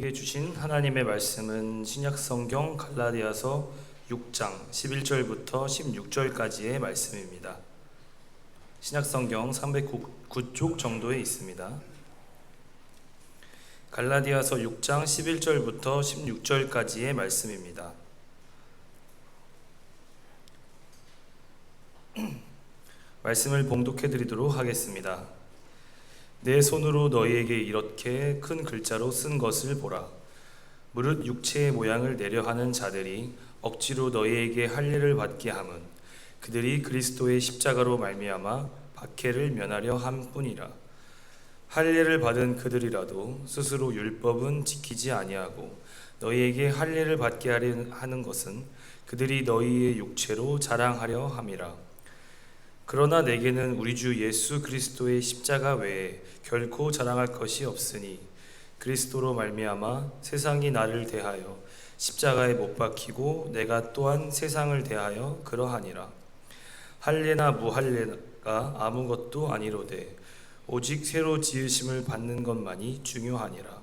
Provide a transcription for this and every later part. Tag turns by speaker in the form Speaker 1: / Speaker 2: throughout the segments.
Speaker 1: 우리에게 주신 하나님의 말씀은 신약성경 갈라디아서 6장 11절부터 16절까지의 말씀입니다. 신약성경 309쪽 정도에 있습니다. 갈라디아서 6장 11절부터 16절까지의 말씀입니다. 말씀을 봉독해 드리도록 하겠습니다. 내 손으로 너희에게 이렇게 큰 글자로 쓴 것을 보라. 무릇 육체의 모양을 내려 하는 자들이 억지로 너희에게 할례를 받게 함은 그들이 그리스도의 십자가로 말미암아 박해를 면하려 함뿐이라. 할례를 받은 그들이라도 스스로 율법은 지키지 아니하고 너희에게 할례를 받게 하는 것은 그들이 너희의 육체로 자랑하려 함이라. 그러나 내게는 우리 주 예수 그리스도의 십자가 외에 결코 자랑할 것이 없으니 그리스도로 말미암아 세상이 나를 대하여 십자가에 못 박히고 내가 또한 세상을 대하여 그러하니라. 할례나 무할례가 아무것도 아니로되 오직 새로 지으심을 받는 것만이 중요하니라.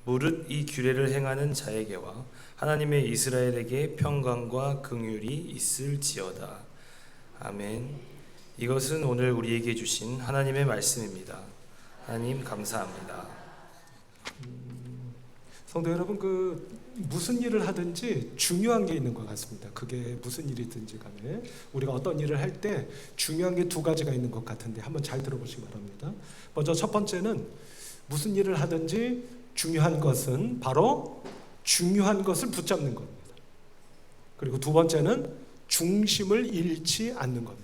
Speaker 1: 무릇 이 규례를 행하는 자에게와 하나님의 이스라엘에게 평강과 긍휼이 있을지어다. 아멘. 이것은 오늘 우리에게 주신 하나님의 말씀입니다. 하나님 감사합니다.
Speaker 2: 성도 여러분, 무슨 일을 하든지 중요한 게 있는 것 같습니다. 그게 무슨 일이든지 간에 우리가 어떤 일을 할 때 중요한 게 두 가지가 있는 것 같은데 한번 잘 들어보시기 바랍니다. 먼저 첫 번째는 무슨 일을 하든지 중요한 것은 바로 중요한 것을 붙잡는 겁니다. 그리고 두 번째는 중심을 잃지 않는 겁니다.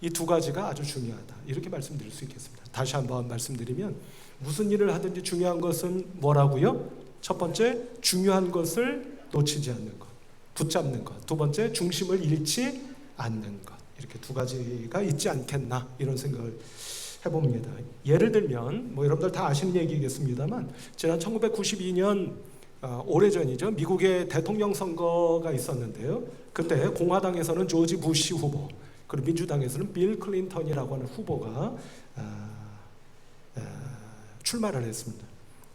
Speaker 2: 이 두 가지가 아주 중요하다, 이렇게 말씀드릴 수 있겠습니다. 다시 한번 말씀드리면 무슨 일을 하든지 중요한 것은 뭐라고요? 첫 번째, 중요한 것을 놓치지 않는 것, 붙잡는 것. 두 번째, 중심을 잃지 않는 것. 이렇게 두 가지가 있지 않겠나, 이런 생각을 해봅니다. 예를 들면 여러분들 다 아시는 얘기겠습니다만 지난 1992년 오래전이죠. 미국의 대통령 선거가 있었는데요. 그때 공화당에서는 조지 부시 후보, 그리고 민주당에서는 빌 클린턴이라고 하는 후보가 출마를 했습니다.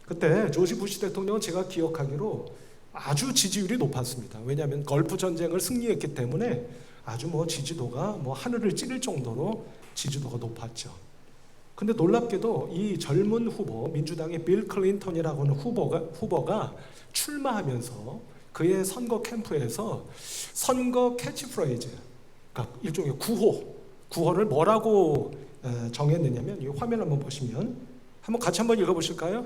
Speaker 2: 그때 조지 부시 대통령은 제가 기억하기로 아주 지지율이 높았습니다. 왜냐하면 걸프 전쟁을 승리했기 때문에 아주 지지도가 하늘을 찌를 정도로 지지도가 높았죠. 근데 놀랍게도 이 젊은 후보, 민주당의 빌 클린턴이라고 하는 후보가 출마하면서 그의 선거 캠프에서 선거 캐치프레이즈, 그러니까 일종의 구호를 뭐라고 정했느냐면, 이 화면 한번 보시면 같이 한번 읽어보실까요?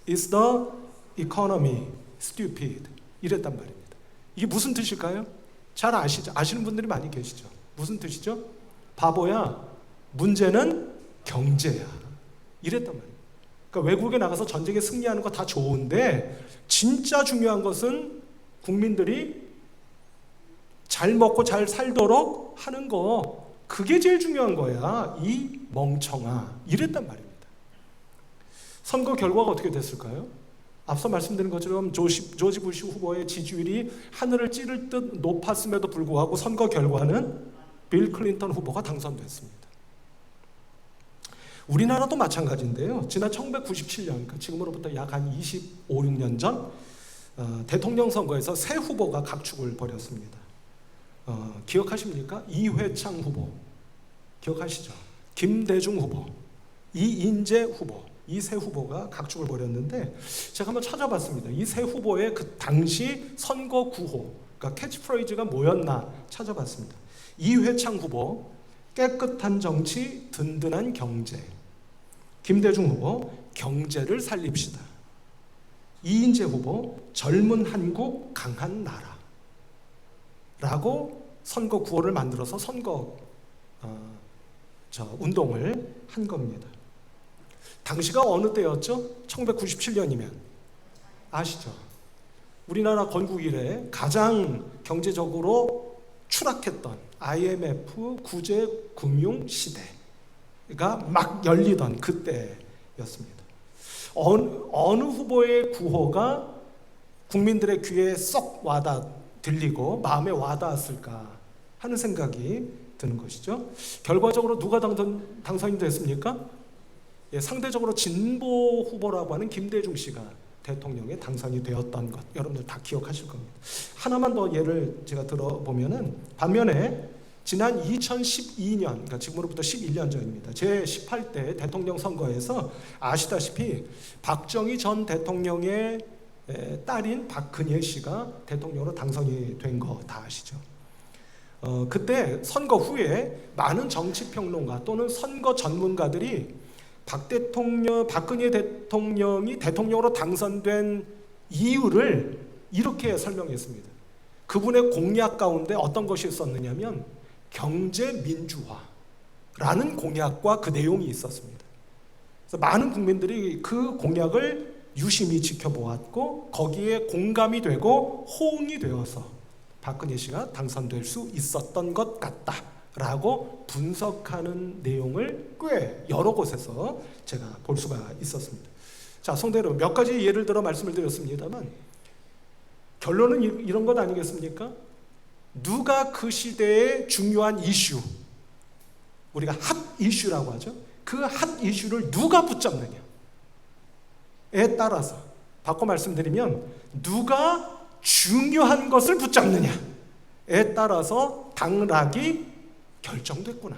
Speaker 2: Is the economy stupid? 이랬단 말입니다. 이게 무슨 뜻일까요? 잘 아시죠? 아시는 분들이 많이 계시죠? 무슨 뜻이죠? 바보야, 문제는 경제야. 이랬단 말이에요. 그러니까 외국에 나가서 전쟁에 승리하는 거 다 좋은데 진짜 중요한 것은 국민들이 잘 먹고 잘 살도록 하는 거, 그게 제일 중요한 거야, 이 멍청아. 이랬단 말입니다. 선거 결과가 어떻게 됐을까요? 앞서 말씀드린 것처럼 조지 부시 후보의 지지율이 하늘을 찌를 듯 높았음에도 불구하고 선거 결과는 빌 클린턴 후보가 당선됐습니다. 우리나라도 마찬가지인데요. 지난 1997년, 그러니까 지금으로부터 약 한 25, 6년 전 대통령 선거에서 새 후보가 각축을 벌였습니다. 기억하십니까? 이회창 후보 기억하시죠? 김대중 후보, 이인재 후보, 이 세 후보가 각축을 벌였는데 제가 한번 찾아봤습니다. 이 세 후보의 그 당시 선거 구호, 그러니까 캐치프레이즈가 뭐였나 찾아봤습니다. 이회창 후보, 깨끗한 정치, 든든한 경제. 김대중 후보, 경제를 살립시다. 이인재 후보, 젊은 한국, 강한 나라. 라고 선거 구호를 만들어서 선거 운동을 한 겁니다. 당시가 어느 때였죠? 1997년이면 아시죠? 우리나라 건국 이래 가장 경제적으로 추락했던 IMF 구제금융 시대가 막 열리던 그때였습니다. 어느 후보의 구호가 국민들의 귀에 쏙 들리고 마음에 와닿았을까 하는 생각이 드는 것이죠. 결과적으로 누가 당선이 됐습니까? 상대적으로 진보 후보라고 하는 김대중 씨가 대통령에 당선이 되었던 것 여러분들 다 기억하실 겁니다. 하나만 더 예를 제가 들어보면은 반면에 지난 2012년, 그러니까 지금으로부터 11년 전입니다. 제 18대 대통령 선거에서 아시다시피 박정희 전 대통령의 딸인 박근혜 씨가 대통령으로 당선이 된 거 다 아시죠? 그때 선거 후에 많은 정치평론가 또는 선거 전문가들이 박근혜 대통령이 대통령으로 당선된 이유를 이렇게 설명했습니다. 그분의 공약 가운데 어떤 것이 있었느냐면 경제 민주화라는 공약과 그 내용이 있었습니다. 그래서 많은 국민들이 그 공약을 유심히 지켜보았고 거기에 공감이 되고 호응이 되어서 박근혜 씨가 당선될 수 있었던 것 같다라고 분석하는 내용을 꽤 여러 곳에서 제가 볼 수가 있었습니다. 자, 성도 여러분, 몇 가지 예를 들어 말씀을 드렸습니다만 결론은 이런 것 아니겠습니까? 누가 그 시대의 중요한 이슈, 우리가 핫 이슈라고 하죠. 그 핫 이슈를 누가 붙잡느냐에 따라서 바꿔 말씀드리면 누가 중요한 것을 붙잡느냐에 따라서 당락이 결정됐구나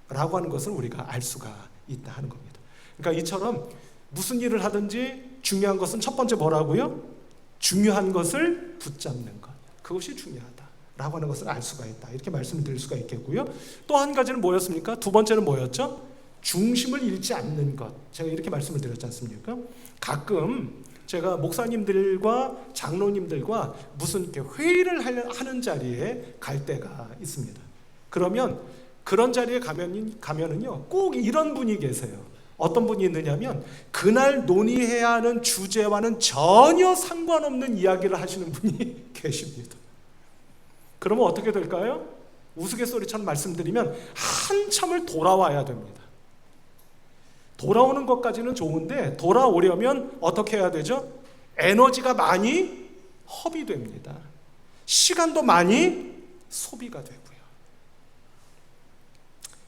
Speaker 2: 라고 하는 것을 우리가 알 수가 있다 하는 겁니다. 그러니까 이처럼 무슨 일을 하든지 중요한 것은 첫 번째 뭐라고요? 중요한 것을 붙잡는 것, 그것이 중요하다라고 하는 것을 알 수가 있다, 이렇게 말씀을 드릴 수가 있겠고요. 또 한 가지는 뭐였습니까? 두 번째는 뭐였죠? 중심을 잃지 않는 것. 제가 이렇게 말씀을 드렸지 않습니까? 가끔 제가 목사님들과 장로님들과 무슨 이렇게 회의를 하는 자리에 갈 때가 있습니다. 그러면 그런 자리에 가면은요, 꼭 이런 분이 계세요. 어떤 분이 있느냐면 그날 논의해야 하는 주제와는 전혀 상관없는 이야기를 하시는 분이 계십니다. 그러면 어떻게 될까요? 우스갯소리처럼 말씀드리면 한참을 돌아와야 됩니다. 돌아오는 것까지는 좋은데 돌아오려면 어떻게 해야 되죠? 에너지가 많이 허비됩니다. 시간도 많이 소비가 되고요.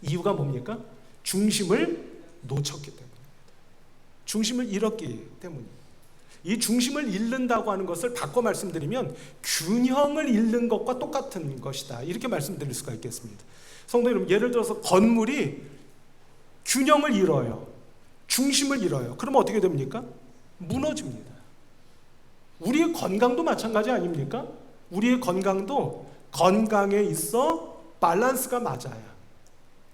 Speaker 2: 이유가 뭡니까? 중심을 놓쳤기 때문입니다. 중심을 잃었기 때문입니다. 이 중심을 잃는다고 하는 것을 바꿔 말씀드리면 균형을 잃는 것과 똑같은 것이다, 이렇게 말씀드릴 수가 있겠습니다. 성도 여러분, 예를 들어서 건물이 균형을 잃어요. 중심을 잃어요. 그러면 어떻게 됩니까? 무너집니다. 우리의 건강도 마찬가지 아닙니까? 우리의 건강도 건강에 있어 밸런스가 맞아야,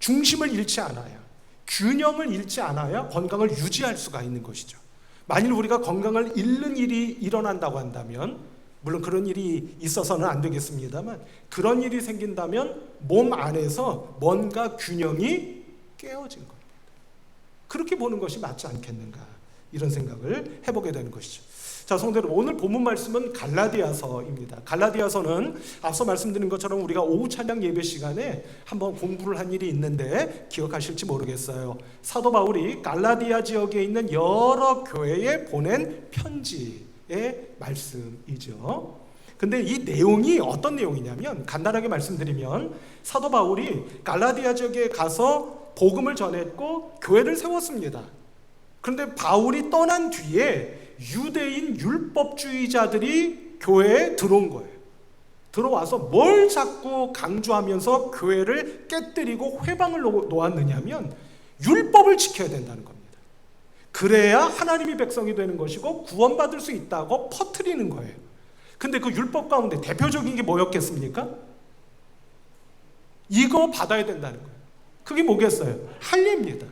Speaker 2: 중심을 잃지 않아야, 균형을 잃지 않아야 건강을 유지할 수가 있는 것이죠. 만일 우리가 건강을 잃는 일이 일어난다고 한다면, 물론 그런 일이 있어서는 안 되겠습니다만, 그런 일이 생긴다면 몸 안에서 뭔가 균형이 깨어진 겁니다. 그렇게 보는 것이 맞지 않겠는가, 이런 생각을 해보게 되는 것이죠. 자, 성도 여러분, 오늘 본문 말씀은 갈라디아서입니다. 갈라디아서는 앞서 말씀드린 것처럼 우리가 오후 찬양 예배 시간에 한번 공부를 한 일이 있는데 기억하실지 모르겠어요. 사도 바울이 갈라디아 지역에 있는 여러 교회에 보낸 편지의 말씀이죠. 근데 이 내용이 어떤 내용이냐면, 간단하게 말씀드리면 사도 바울이 갈라디아 지역에 가서 복음을 전했고 교회를 세웠습니다. 그런데 바울이 떠난 뒤에 유대인 율법주의자들이 교회에 들어온 거예요. 들어와서 뭘 자꾸 강조하면서 교회를 깨뜨리고 회방을 놓았느냐면 율법을 지켜야 된다는 겁니다. 그래야 하나님이 백성이 되는 것이고 구원받을 수 있다고 퍼뜨리는 거예요. 근데 그 율법 가운데 대표적인 게 뭐였겠습니까? 이거 받아야 된다는 거예요. 그게 뭐겠어요? 할례입니다.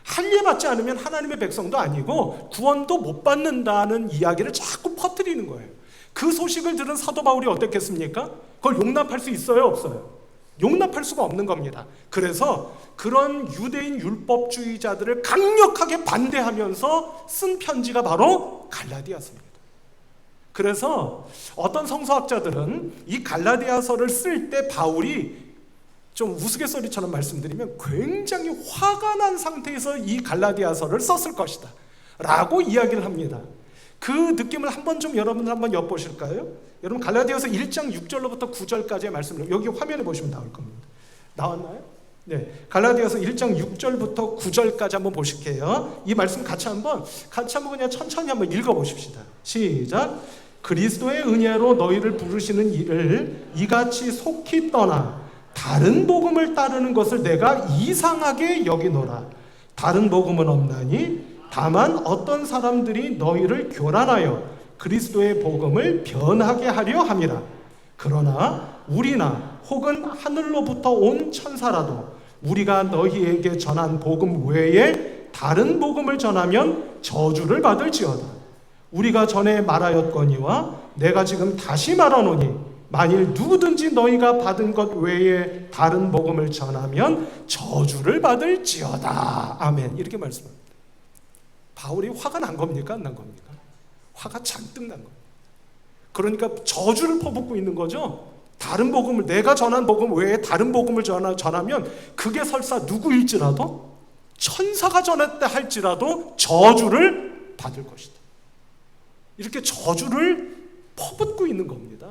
Speaker 2: 할례 받지 않으면 하나님의 백성도 아니고 구원도 못 받는다는 이야기를 자꾸 퍼뜨리는 거예요. 그 소식을 들은 사도 바울이 어땠겠습니까? 그걸 용납할 수 있어요, 없어요? 용납할 수가 없는 겁니다. 그래서 그런 유대인 율법주의자들을 강력하게 반대하면서 쓴 편지가 바로 갈라디아서입니다. 그래서 어떤 성서학자들은 이 갈라디아서를 쓸 때 바울이, 좀 우스갯소리처럼 말씀드리면 굉장히 화가 난 상태에서 이 갈라디아서를 썼을 것이다 라고 이야기를 합니다. 그 느낌을 한번 좀 여러분들 한번 엿보실까요? 여러분, 갈라디아서 1장 6절로부터 9절까지의 말씀을 여기 화면에 보시면 나올 겁니다. 나왔나요? 네, 갈라디아서 1장 6절부터 9절까지 한번 보실게요. 이 말씀 같이 한번 그냥 천천히 한번 읽어보십시다. 시작. 그리스도의 은혜로 너희를 부르시는 이를 이같이 속히 떠나 다른 복음을 따르는 것을 내가 이상하게 여기노라. 다른 복음은 없나니 다만 어떤 사람들이 너희를 교란하여 그리스도의 복음을 변하게 하려 함이라. 그러나 우리나 혹은 하늘로부터 온 천사라도 우리가 너희에게 전한 복음 외에 다른 복음을 전하면 저주를 받을지어다. 우리가 전에 말하였거니와 내가 지금 다시 말하노니 만일 누구든지 너희가 받은 것 외에 다른 복음을 전하면 저주를 받을지어다. 아멘. 이렇게 말씀합니다. 바울이 화가 난 겁니까? 안 난 겁니까? 화가 잔뜩 난 겁니다. 그러니까 저주를 퍼붓고 있는 거죠. 다른 복음을, 내가 전한 복음 외에 다른 복음을 전하면 그게 설사 누구일지라도, 천사가 전했다 할지라도 저주를 받을 것이다. 이렇게 저주를 퍼붓고 있는 겁니다.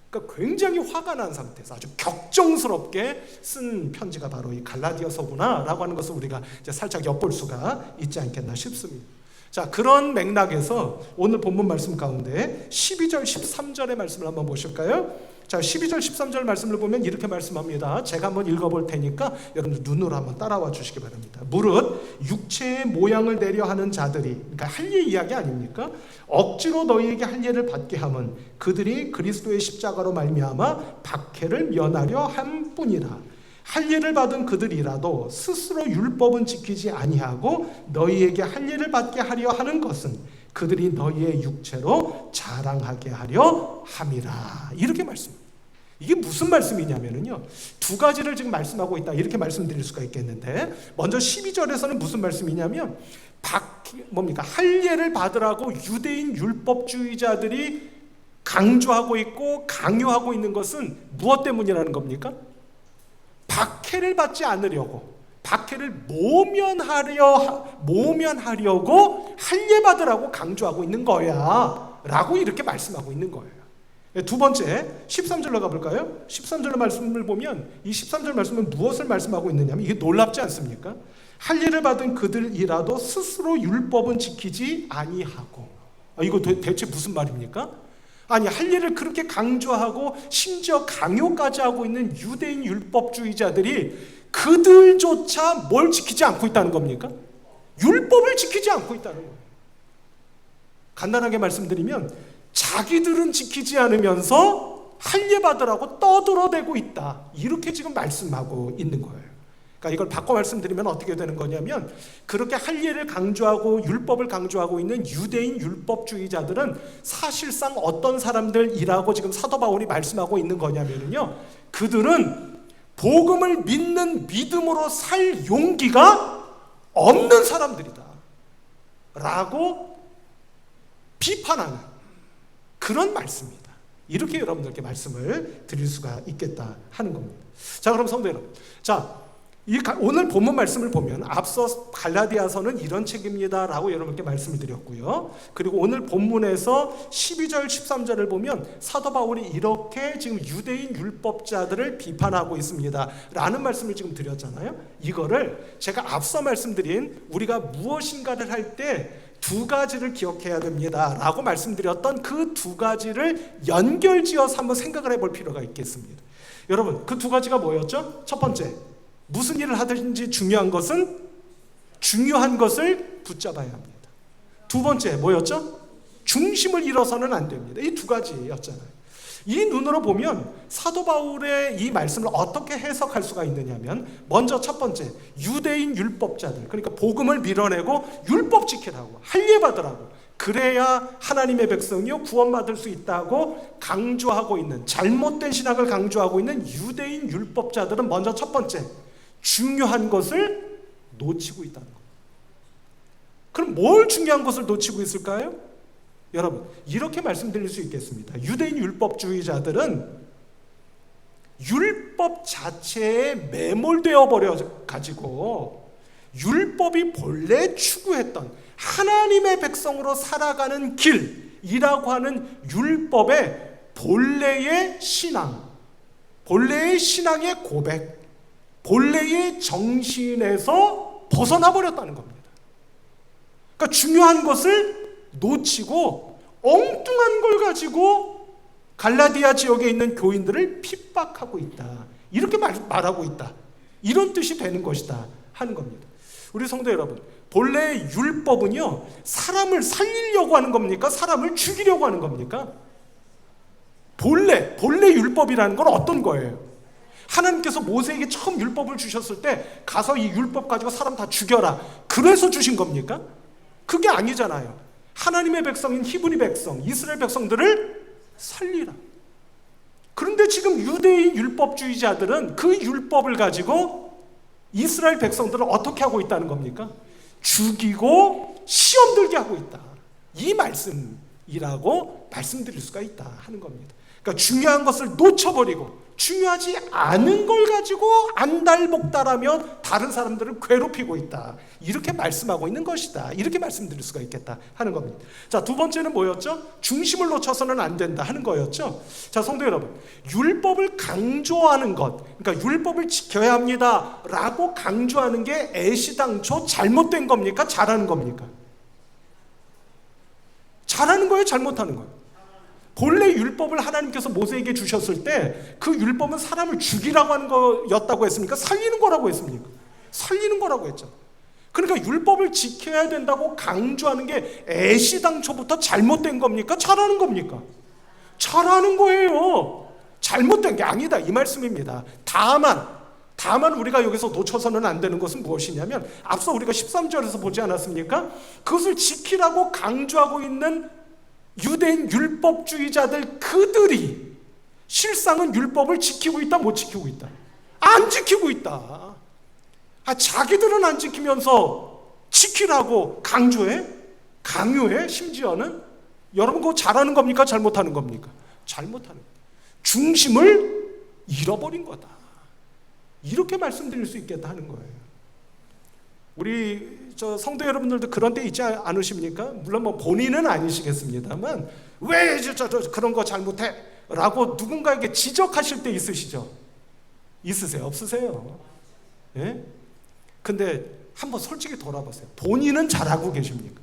Speaker 2: 그러니까 굉장히 화가 난 상태에서 아주 격정스럽게 쓴 편지가 바로 이 갈라디아서구나라고 하는 것을 우리가 이제 살짝 엿볼 수가 있지 않겠나 싶습니다. 자, 그런 맥락에서 오늘 본문 말씀 가운데 12절 13절의 말씀을 한번 보실까요? 자, 12절 13절 말씀을 보면 이렇게 말씀합니다. 제가 한번 읽어볼 테니까 여러분들 눈으로 한번 따라와 주시기 바랍니다. 무릇 육체의 모양을 내려 하는 자들이, 그러니까 할례 이야기 아닙니까? 억지로 너희에게 할례를 받게 함은 그들이 그리스도의 십자가로 말미암아 박해를 면하려 함뿐이라. 할례를 받은 그들이라도 스스로 율법은 지키지 아니하고 너희에게 할례를 받게 하려 하는 것은 그들이 너희의 육체로 자랑하게 하려 함이라. 이렇게 말씀합니다. 이게 무슨 말씀이냐면요, 두 가지를 지금 말씀하고 있다, 이렇게 말씀드릴 수가 있겠는데, 먼저 12절에서는 무슨 말씀이냐면 할례를 받으라고 유대인 율법주의자들이 강조하고 있고 강요하고 있는 것은 무엇 때문이라는 겁니까? 박해를 받지 않으려고, 박해를 모면하려고 할례 받으라고 강조하고 있는 거야 라고 이렇게 말씀하고 있는 거예요. 두 번째 13절로 가볼까요? 13절 말씀을 보면 이 13절 말씀은 무엇을 말씀하고 있느냐면, 이게 놀랍지 않습니까? 할례를 받은 그들이라도 스스로 율법은 지키지 아니하고. 이거 대체 무슨 말입니까? 아니, 할례를 그렇게 강조하고 심지어 강요까지 하고 있는 유대인 율법주의자들이 그들조차 뭘 지키지 않고 있다는 겁니까? 율법을 지키지 않고 있다는 거예요. 간단하게 말씀드리면 자기들은 지키지 않으면서 할례 받으라고 떠들어대고 있다, 이렇게 지금 말씀하고 있는 거예요. 그러니까 이걸 바꿔 말씀드리면 어떻게 되는 거냐면, 그렇게 할례를 강조하고 율법을 강조하고 있는 유대인 율법주의자들은 사실상 어떤 사람들이라고 지금 사도 바울이 말씀하고 있는 거냐면요, 그들은 복음을 믿는 믿음으로 살 용기가 없는 사람들이다 라고 비판하는 그런 말씀입니다. 이렇게 여러분들께 말씀을 드릴 수가 있겠다 하는 겁니다. 자, 그럼 성도 여러분, 오늘 본문 말씀을 보면 앞서 갈라디아서는 이런 책입니다 라고 여러분께 말씀을 드렸고요, 그리고 오늘 본문에서 12절 13절을 보면 사도 바울이 이렇게 지금 유대인 율법자들을 비판하고 있습니다 라는 말씀을 지금 드렸잖아요. 이거를 제가 앞서 말씀드린 우리가 무엇인가를 할 때 두 가지를 기억해야 됩니다 라고 말씀드렸던 그 두 가지를 연결지어서 한번 생각을 해볼 필요가 있겠습니다. 여러분, 그 두 가지가 뭐였죠? 첫 번째, 무슨 일을 하든지 중요한 것을 붙잡아야 합니다. 두 번째 뭐였죠? 중심을 잃어서는 안 됩니다. 이 두 가지였잖아요. 이 눈으로 보면 사도 바울의 이 말씀을 어떻게 해석할 수가 있느냐면, 먼저 첫 번째, 유대인 율법자들, 그러니까 복음을 밀어내고 율법 지키라고, 할례 받으라고, 그래야 하나님의 백성이요 구원받을 수 있다고 강조하고 있는, 잘못된 신학을 강조하고 있는 유대인 율법자들은 먼저 첫 번째, 중요한 것을 놓치고 있다는 겁니다. 그럼 뭘 중요한 것을 놓치고 있을까요? 여러분, 이렇게 말씀드릴 수 있겠습니다. 유대인 율법주의자들은 율법 자체에 매몰되어 버려 가지고 율법이 본래 추구했던 하나님의 백성으로 살아가는 길이라고 하는 율법의 본래의 신앙의 고백, 본래의 정신에서 벗어나 버렸다는 겁니다. 그러니까 중요한 것을 놓치고 엉뚱한 걸 가지고 갈라디아 지역에 있는 교인들을 핍박하고 있다. 이렇게 말하고 있다. 이런 뜻이 되는 것이다 하는 겁니다. 우리 성도 여러분, 본래 율법은요, 사람을 살리려고 하는 겁니까? 사람을 죽이려고 하는 겁니까? 본래 율법이라는 건 어떤 거예요? 하나님께서 모세에게 처음 율법을 주셨을 때 가서 이 율법 가지고 사람 다 죽여라, 그래서 주신 겁니까? 그게 아니잖아요. 하나님의 백성인 히브리 백성, 이스라엘 백성들을 살리라. 그런데 지금 유대인 율법주의자들은 그 율법을 가지고 이스라엘 백성들을 어떻게 하고 있다는 겁니까? 죽이고 시험 들게 하고 있다. 이 말씀이라고 말씀드릴 수가 있다 하는 겁니다. 그러니까 중요한 것을 놓쳐버리고 중요하지 않은 걸 가지고 안달복달하며 다른 사람들을 괴롭히고 있다. 이렇게 말씀하고 있는 것이다. 이렇게 말씀드릴 수가 있겠다 하는 겁니다. 자, 두 번째는 뭐였죠? 중심을 놓쳐서는 안 된다 하는 거였죠. 자, 성도 여러분, 율법을 강조하는 것, 그러니까 율법을 지켜야 합니다 라고 강조하는 게 애시당초 잘못된 겁니까? 잘하는 겁니까? 잘하는 거예요? 잘못하는 거예요? 본래 율법을 하나님께서 모세에게 주셨을 때 그 율법은 사람을 죽이라고 하는 거였다고 했습니까? 살리는 거라고 했습니까? 살리는 거라고 했죠. 그러니까 율법을 지켜야 된다고 강조하는 게 애시당초부터 잘못된 겁니까? 잘하는 겁니까? 잘하는 거예요. 잘못된 게 아니다 이 말씀입니다. 다만 우리가 여기서 놓쳐서는 안 되는 것은 무엇이냐면, 앞서 우리가 13절에서 보지 않았습니까? 그것을 지키라고 강조하고 있는 유대인 율법주의자들, 그들이 실상은 율법을 지키고 있다, 못 지키고 있다? 안 지키고 있다. 자기들은 안 지키면서 지키라고 강요해. 심지어는 여러분 그거 잘하는 겁니까? 잘못하는 겁니까? 잘못하는 겁니다. 중심을 잃어버린 거다. 이렇게 말씀드릴 수 있겠다 하는 거예요. 우리 성도 여러분들도 그런 데 있지 않으십니까? 물론 뭐 본인은 아니시겠습니다만, 왜 그런 거 잘못해? 라고 누군가에게 지적하실 때 있으시죠? 있으세요? 없으세요? 예? 근데 한번 솔직히 돌아보세요. 본인은 잘하고 계십니까?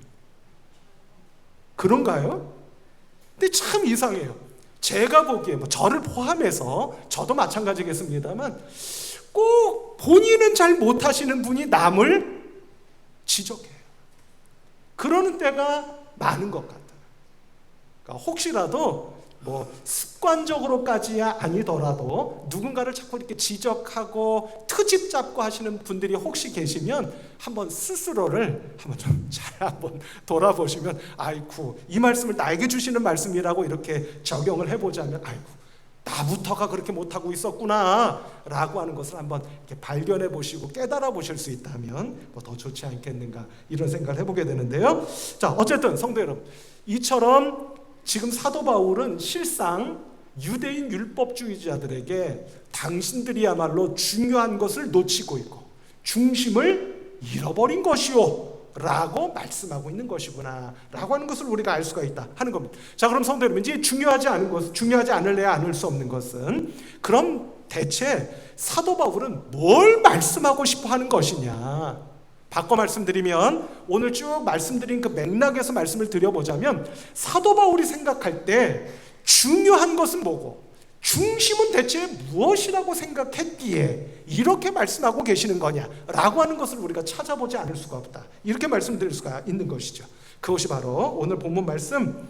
Speaker 2: 그런가요? 근데 참 이상해요. 제가 보기에 저를 포함해서, 저도 마찬가지겠습니다만, 꼭 본인은 잘 못하시는 분이 남을 지적해요. 그러는 때가 많은 것 같아요. 그러니까 혹시라도 습관적으로까지야 아니더라도 누군가를 자꾸 이렇게 지적하고 트집 잡고 하시는 분들이 혹시 계시면 한번 스스로를 한번 돌아보시면, 아이쿠, 이 말씀을 나에게 주시는 말씀이라고 이렇게 적용을 해보자면, 아이쿠, 나부터가 그렇게 못하고 있었구나 라고 하는 것을 한번 이렇게 발견해 보시고 깨달아 보실 수 있다면 더 좋지 않겠는가, 이런 생각을 해보게 되는데요. 자, 어쨌든 성도 여러분, 이처럼 지금 사도 바울은 실상 유대인 율법주의자들에게 당신들이야말로 중요한 것을 놓치고 있고 중심을 잃어버린 것이요 라고 말씀하고 있는 것이구나 라고 하는 것을 우리가 알 수가 있다 하는 겁니다. 자, 그럼 성도 여러분, 이제 중요하지 않을래야 않을 수 없는 것은, 그럼 대체 사도 바울은 뭘 말씀하고 싶어 하는 것이냐? 바꿔 말씀드리면, 오늘 쭉 말씀드린 그 맥락에서 말씀을 드려보자면, 사도 바울이 생각할 때 중요한 것은 뭐고 중심은 대체 무엇이라고 생각했기에 이렇게 말씀하고 계시는 거냐라고 하는 것을 우리가 찾아보지 않을 수가 없다, 이렇게 말씀드릴 수가 있는 것이죠. 그것이 바로 오늘 본문 말씀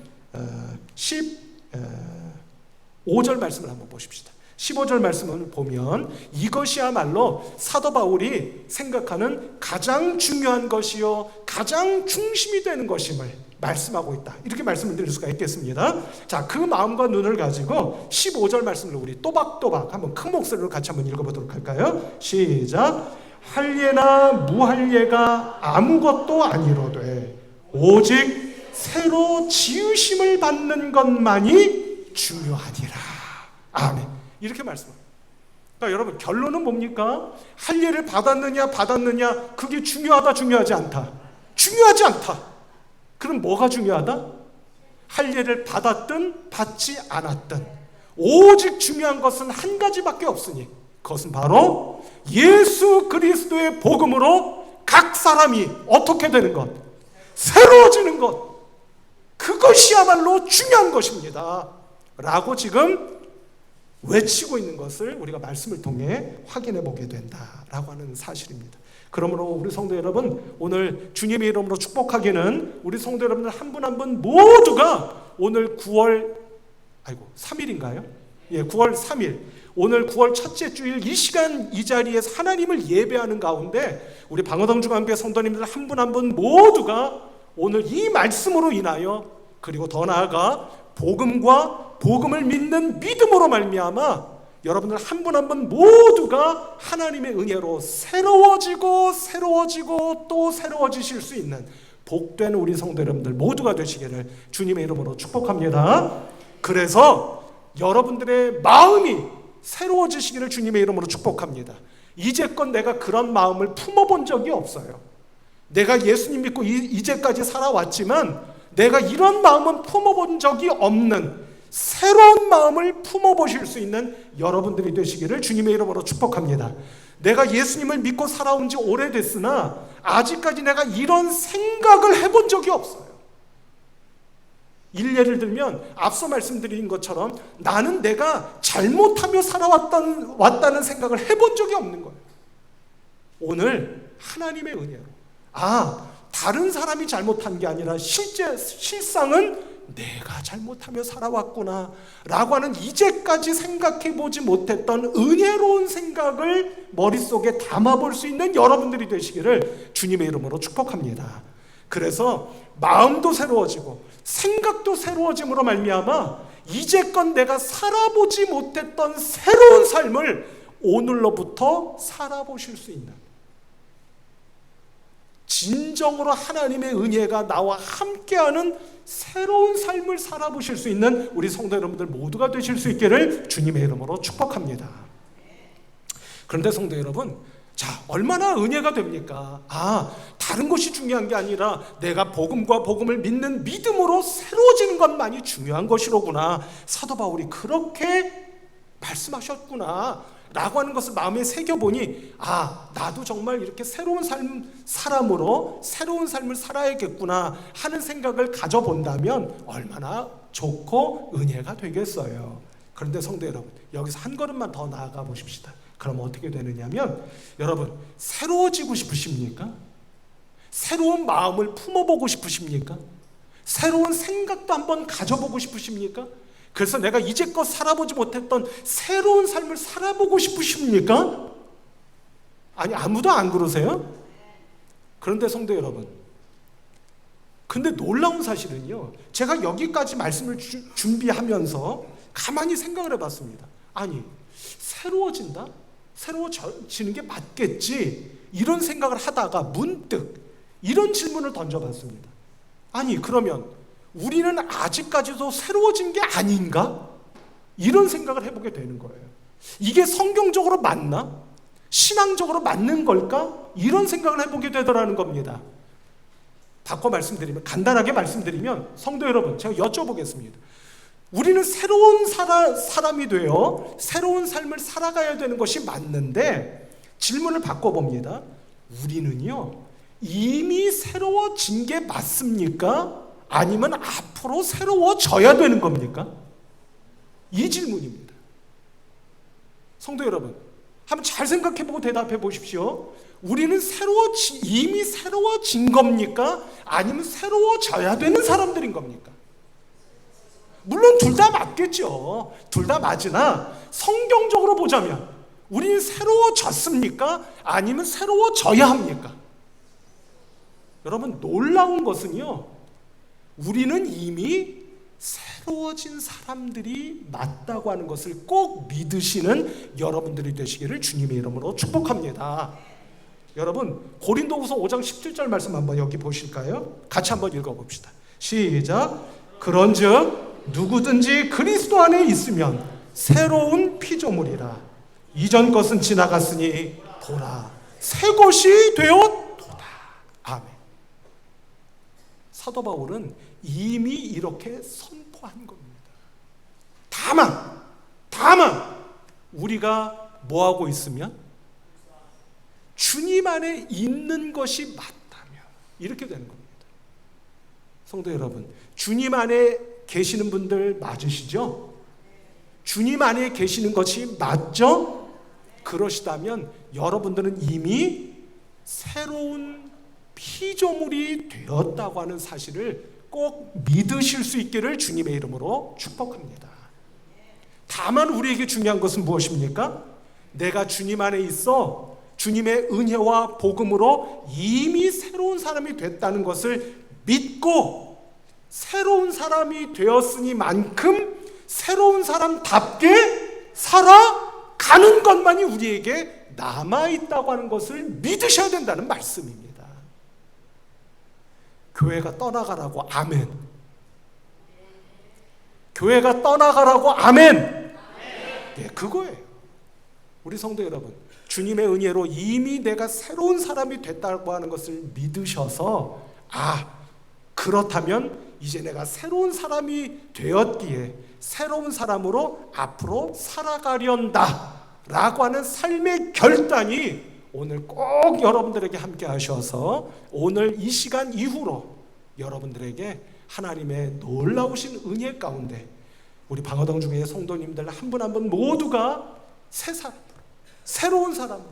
Speaker 2: 15절 말씀을 한번 보십시다. 15절 말씀을 보면 이것이야말로 사도 바울이 생각하는 가장 중요한 것이요 가장 중심이 되는 것임을 말씀하고 있다, 이렇게 말씀을 드릴 수가 있겠습니다. 자, 그 마음과 눈을 가지고 15절 말씀을 우리 또박또박 한번 큰 목소리로 같이 한번 읽어보도록 할까요? 시작. 할례나 무할례가 아무것도 아니로되 오직 새로 지으심을 받는 것만이 중요하니라. 아멘. 이렇게 말씀합니다. 그러니까 여러분, 결론은 뭡니까? 할례를 받았느냐 그게 중요하다, 중요하지 않다? 중요하지 않다. 그럼 뭐가 중요하다? 할례를 받았든 받지 않았든 오직 중요한 것은 한 가지밖에 없으니, 그것은 바로 예수 그리스도의 복음으로 각 사람이 어떻게 되는 것? 새로워지는 것. 그것이야말로 중요한 것입니다. 라고 지금 외치고 있는 것을 우리가 말씀을 통해 확인해 보게 된다라고 하는 사실입니다. 그러므로 우리 성도 여러분, 오늘 주님의 이름으로 축복하기는 우리 성도 여러분들 한 분 한 분 모두가 오늘 3일인가요? 예, 9월 3일. 오늘 9월 첫째 주일 이 시간 이 자리에서 하나님을 예배하는 가운데 우리 방어동 중앙교회 성도님들 한 분 한 분 모두가 오늘 이 말씀으로 인하여, 그리고 더 나아가 복음과 복음을 믿는 믿음으로 말미암아 여러분들 한 분 한 분 모두가 하나님의 은혜로 새로워지고 또 새로워지실 수 있는 복된 우리 성도 여러분들 모두가 되시기를 주님의 이름으로 축복합니다. 그래서 여러분들의 마음이 새로워지시기를 주님의 이름으로 축복합니다. 이제껏 내가 그런 마음을 품어본 적이 없어요. 내가 예수님 믿고 이제까지 살아왔지만 내가 이런 마음은 품어본 적이 없는 새로운 마음을 품어보실 수 있는 여러분들이 되시기를 주님의 이름으로 축복합니다. 내가 예수님을 믿고 살아온 지 오래됐으나 아직까지 내가 이런 생각을 해본 적이 없어요. 일례를 들면 앞서 말씀드린 것처럼 나는 내가 잘못하며 살아왔다는 생각을 해본 적이 없는 거예요. 오늘 하나님의 은혜로 다른 사람이 잘못한 게 아니라 실상은 내가 잘못하며 살아왔구나 라고 하는 이제까지 생각해보지 못했던 은혜로운 생각을 머릿속에 담아볼 수 있는 여러분들이 되시기를 주님의 이름으로 축복합니다. 그래서 마음도 새로워지고 생각도 새로워짐으로 말미암아 이제껏 내가 살아보지 못했던 새로운 삶을 오늘로부터 살아보실 수 있는, 진정으로 하나님의 은혜가 나와 함께하는 새로운 삶을 살아보실 수 있는 우리 성도 여러분들 모두가 되실 수 있기를 주님의 이름으로 축복합니다. 그런데 성도 여러분, 얼마나 은혜가 됩니까? 다른 것이 중요한 게 아니라 내가 복음과 복음을 믿는 믿음으로 새로워지는 것만이 중요한 것이로구나. 사도 바울이 그렇게 말씀하셨구나 라고 하는 것을 마음에 새겨보니 나도 정말 이렇게 새로운 사람으로 새로운 삶을 살아야겠구나 하는 생각을 가져본다면 얼마나 좋고 은혜가 되겠어요. 그런데 성도 여러분, 여기서 한 걸음만 더 나아가 보십시다. 그럼 어떻게 되느냐면, 여러분 새로워지고 싶으십니까? 새로운 마음을 품어보고 싶으십니까? 새로운 생각도 한번 가져보고 싶으십니까? 그래서 내가 이제껏 살아보지 못했던 새로운 삶을 살아보고 싶으십니까? 아니, 아무도 안 그러세요? 그런데 성도 여러분, 근데 놀라운 사실은요, 제가 여기까지 말씀을 준비하면서 가만히 생각을 해봤습니다. 아니, 새로워진다? 새로워지는 게 맞겠지? 이런 생각을 하다가 문득 이런 질문을 던져봤습니다. 아니, 그러면 우리는 아직까지도 새로워진 게 아닌가? 이런 생각을 해보게 되는 거예요. 이게 성경적으로 맞나? 신앙적으로 맞는 걸까? 이런 생각을 해보게 되더라는 겁니다. 간단하게 말씀드리면, 성도 여러분, 제가 여쭤보겠습니다. 우리는 새로운 사람이 되어 새로운 삶을 살아가야 되는 것이 맞는데, 질문을 바꿔봅니다. 우리는요, 이미 새로워진 게 맞습니까? 아니면 앞으로 새로워져야 되는 겁니까? 이 질문입니다. 성도 여러분, 한번 잘 생각해보고 대답해 보십시오. 우리는 이미 새로워진 겁니까? 아니면 새로워져야 되는 사람들인 겁니까? 물론 둘 다 맞겠죠. 둘 다 맞으나 성경적으로 보자면 우리는 새로워졌습니까? 아니면 새로워져야 합니까? 여러분, 놀라운 것은요, 우리는 이미 새로워진 사람들이 맞다고 하는 것을 꼭 믿으시는 여러분들이 되시기를 주님의 이름으로 축복합니다. 여러분, 고린도후서 5장 17절 말씀 한번 여기 보실까요? 같이 한번 읽어봅시다. 시작. 그런즉 누구든지 그리스도 안에 있으면 새로운 피조물이라. 이전 것은 지나갔으니 보라, 새 것이 되었도다. 아멘. 사도 바울은 이미 이렇게 선포한 겁니다. 다만 우리가 뭐하고 있으면? 주님 안에 있는 것이 맞다면 이렇게 되는 겁니다. 성도 여러분, 주님 안에 계시는 분들 맞으시죠? 주님 안에 계시는 것이 맞죠? 그러시다면 여러분들은 이미 새로운 피조물이 되었다고 하는 사실을 꼭 믿으실 수 있기를 주님의 이름으로 축복합니다. 다만 우리에게 중요한 것은 무엇입니까? 내가 주님 안에 있어 주님의 은혜와 복음으로 이미 새로운 사람이 됐다는 것을 믿고 새로운 사람이 되었으니만큼 새로운 사람답게 살아가는 것만이 우리에게 남아있다고 하는 것을 믿으셔야 된다는 말씀입니다. 교회가 떠나가라고 아멘. 교회가 떠나가라고 아멘. 네, 그거예요. 우리 성도 여러분, 주님의 은혜로 이미 내가 새로운 사람이 됐다고 하는 것을 믿으셔서 그렇다면 이제 내가 새로운 사람이 되었기에 새로운 사람으로 앞으로 살아가련다 라고 하는 삶의 결단이 오늘 꼭 여러분들에게 함께 하셔서 오늘 이 시간 이후로 여러분들에게 하나님의 놀라우신 은혜 가운데 우리 방어동 중에 성도님들 한 분 한 분 모두가 새 사람으로, 새로운 사람으로,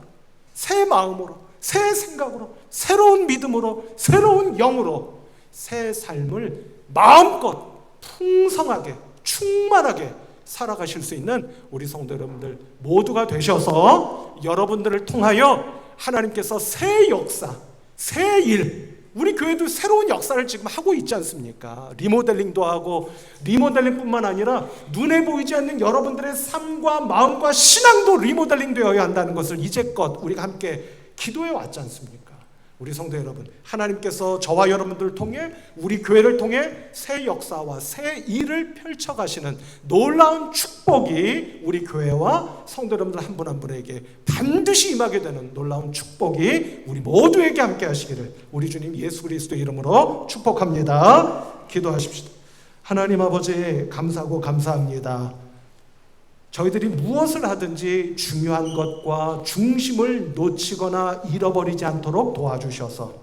Speaker 2: 새 마음으로, 새 생각으로, 새로운 믿음으로, 새로운 영으로 새 삶을 마음껏 풍성하게 충만하게 살아가실 수 있는 우리 성도 여러분들 모두가 되셔서 여러분들을 통하여 하나님께서 새 역사, 새 일, 우리 교회도 새로운 역사를 지금 하고 있지 않습니까? 리모델링도 하고, 리모델링뿐만 아니라 눈에 보이지 않는 여러분들의 삶과 마음과 신앙도 리모델링 되어야 한다는 것을 이제껏 우리가 함께 기도해 왔지 않습니까? 우리 성도 여러분, 하나님께서 저와 여러분들을 통해 우리 교회를 통해 새 역사와 새 일을 펼쳐가시는 놀라운 축복이 우리 교회와 성도 여러분들 한 분 한 분에게 반드시 임하게 되는 놀라운 축복이 우리 모두에게 함께 하시기를 우리 주님 예수 그리스도의 이름으로 축복합니다. 기도하십시다. 하나님 아버지, 감사하고 감사합니다. 저희들이 무엇을 하든지 중요한 것과 중심을 놓치거나 잃어버리지 않도록 도와주셔서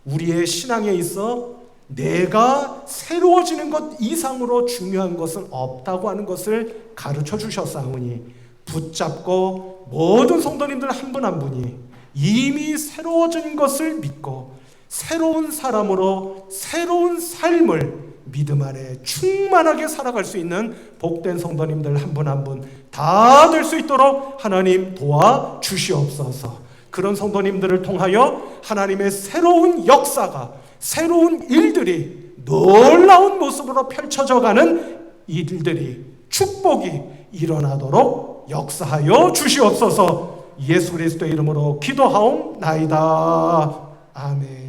Speaker 2: 우리의 신앙에 있어 내가 새로워지는 것 이상으로 중요한 것은 없다고 하는 것을 가르쳐 주셨사오니 붙잡고 모든 성도님들 한 분 한 분이 이미 새로워진 것을 믿고 새로운 사람으로 새로운 삶을 믿음 안에 충만하게 살아갈 수 있는 복된 성도님들 한 분 한 분 다 될 수 있도록 하나님 도와주시옵소서. 그런 성도님들을 통하여 하나님의 새로운 역사가, 새로운 일들이 놀라운 모습으로 펼쳐져 가는 일들이, 축복이 일어나도록 역사하여 주시옵소서. 예수 그리스도의 이름으로 기도하옵나이다. 아멘.